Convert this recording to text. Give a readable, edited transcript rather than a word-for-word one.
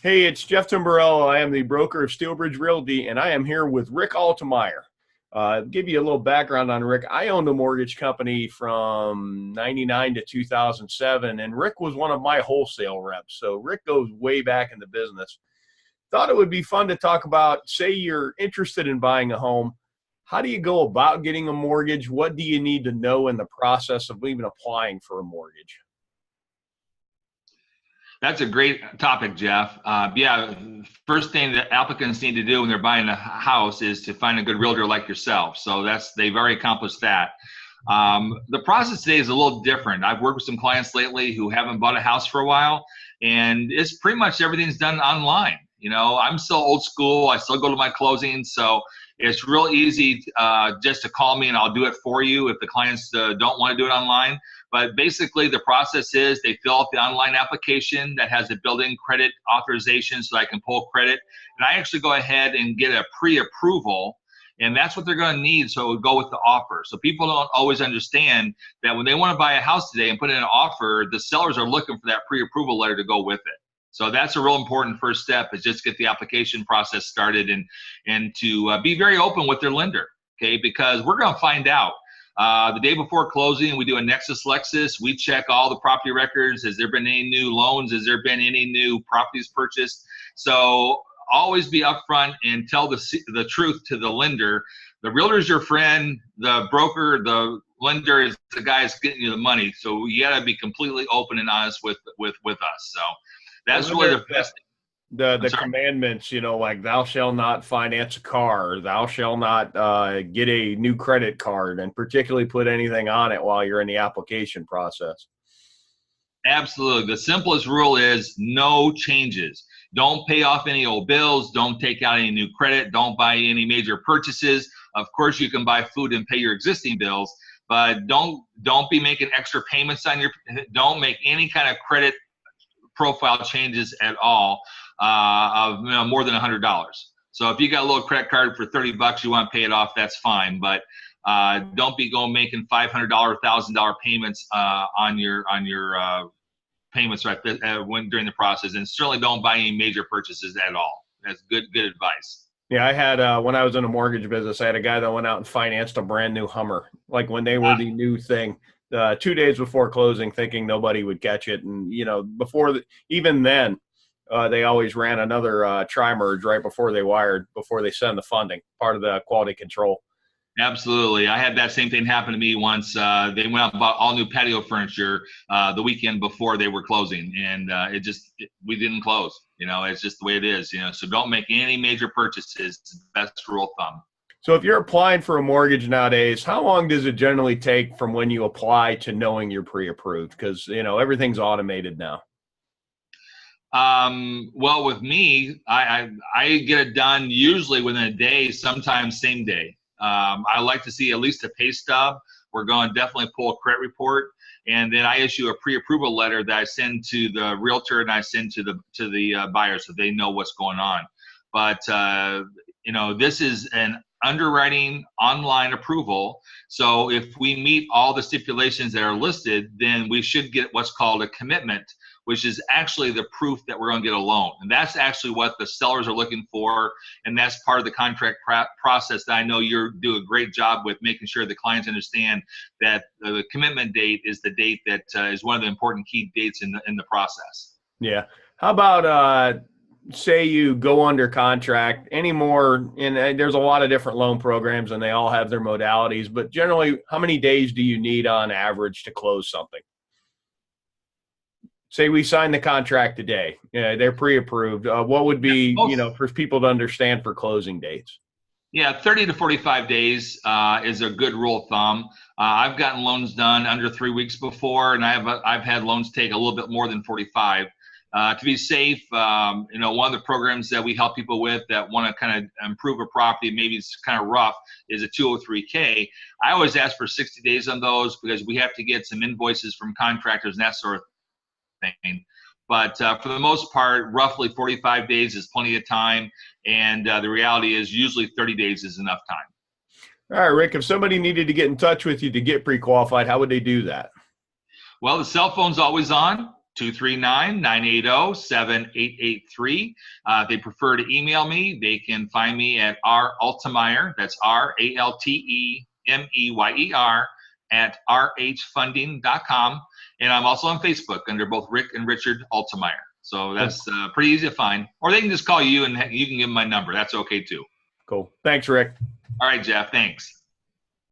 Hey, it's Jeff Timberell. I am the broker of Steelbridge Realty, and I am here with Rick Altemeyer. Give you a little background on Rick. I owned a mortgage company from 99 to 2007, and Rick was one of my wholesale reps. So Rick goes way back in the business. Thought it would be fun to talk about, say you're interested in buying a home. How do you go about getting a mortgage? What do you need to know in the process of even applying for a mortgage? That's a great topic, Jeff. Yeah, first thing that applicants need to do when they're buying a house is to find a good realtor like yourself. So they've already accomplished that. The process today is a little different. I've worked with some clients lately who haven't bought a house for a while, and it's pretty much everything's done online. I'm still old school. I still go to my closings, so it's real easy just to call me and I'll do it for you if the clients don't want to do it online. But basically, the process is they fill out the online application that has a built-in credit authorization so I can pull credit. And I actually go ahead and get a pre-approval, and that's what they're going to need, so it would go with the offer. So people don't always understand that when they want to buy a house today and put in an offer, the sellers are looking for that pre-approval letter to go with it. So that's a real important first step, is just get the application process started and to be very open with their lender, okay? Because we're going to find out. The day before closing, we do a Nexus Lexus. We check all the property records. Has there been any new loans? Has there been any new properties purchased? So always be upfront and tell the truth to the lender. The realtor is your friend. The broker, the lender is the guy that's getting you the money. So you got to be completely open and honest with us. So that's really the best thing. The commandments, like thou shalt not finance a car, or thou shalt not get a new credit card, and particularly put anything on it while you're in the application process. Absolutely. The simplest rule is no changes. Don't pay off any old bills. Don't take out any new credit. Don't buy any major purchases. Of course, you can buy food and pay your existing bills, but don't be making extra payments on don't make any kind of credit profile changes at all of more than $100. So if you got a little credit card for $30, you want to pay it off, that's fine. But don't be going making $500, $1,000 payments on your payments during the process, and certainly don't buy any major purchases at all. That's good advice. Yeah, I had when I was in a mortgage business, I had a guy that went out and financed a brand new Hummer, like when they were the new thing. 2 days before closing, thinking nobody would catch it, and even then, they always ran another tri-merge right before they send the funding, part of the quality control. Absolutely. I had that same thing happen to me once. They went out and bought all new patio furniture the weekend before they were closing, and we didn't close. It's just the way it is. So don't make any major purchases. Best rule of thumb. So if you're applying for a mortgage nowadays, how long does it generally take from when you apply to knowing you're pre-approved? Because, everything's automated now. Well, with me, I get it done usually within a day, sometimes same day. I like to see at least a pay stub. We're going to definitely pull a credit report, and then I issue a pre-approval letter that I send to the realtor and I send to the buyer so they know what's going on. But this is an underwriting online approval. So if we meet all the stipulations that are listed, then we should get what's called a commitment, which is actually the proof that we're going to get a loan. And that's actually what the sellers are looking for. And that's part of the contract process that I know you do a great job with, making sure the clients understand that the commitment date is the date that is one of the important key dates in the process. Yeah. How about say you go under contract anymore, and there's a lot of different loan programs and they all have their modalities, but generally, how many days do you need on average to close something? Say we sign the contract today, they're pre-approved. What would be, for people to understand for closing dates? Yeah, 30 to 45 days is a good rule of thumb. I've gotten loans done under 3 weeks before, and I've had loans take a little bit more than 45. To be safe, one of the programs that we help people with that want to kind of improve a property, maybe it's kind of rough, is a 203K. I always ask for 60 days on those because we have to get some invoices from contractors and that sort of thing. But for the most part, roughly 45 days is plenty of time. And the reality is usually 30 days is enough time. All right, Rick, if somebody needed to get in touch with you to get pre-qualified, how would they do that? Well, the cell phone's always on, 239-980-7883. If they prefer to email me, they can find me at raltemeyer, that's RALTEMEYER, at rhfunding.com. And I'm also on Facebook under both Rick and Richard Altemeyer. So that's pretty easy to find. Or they can just call you and you can give them my number. That's okay too. Cool. Thanks, Rick. All right, Jeff. Thanks.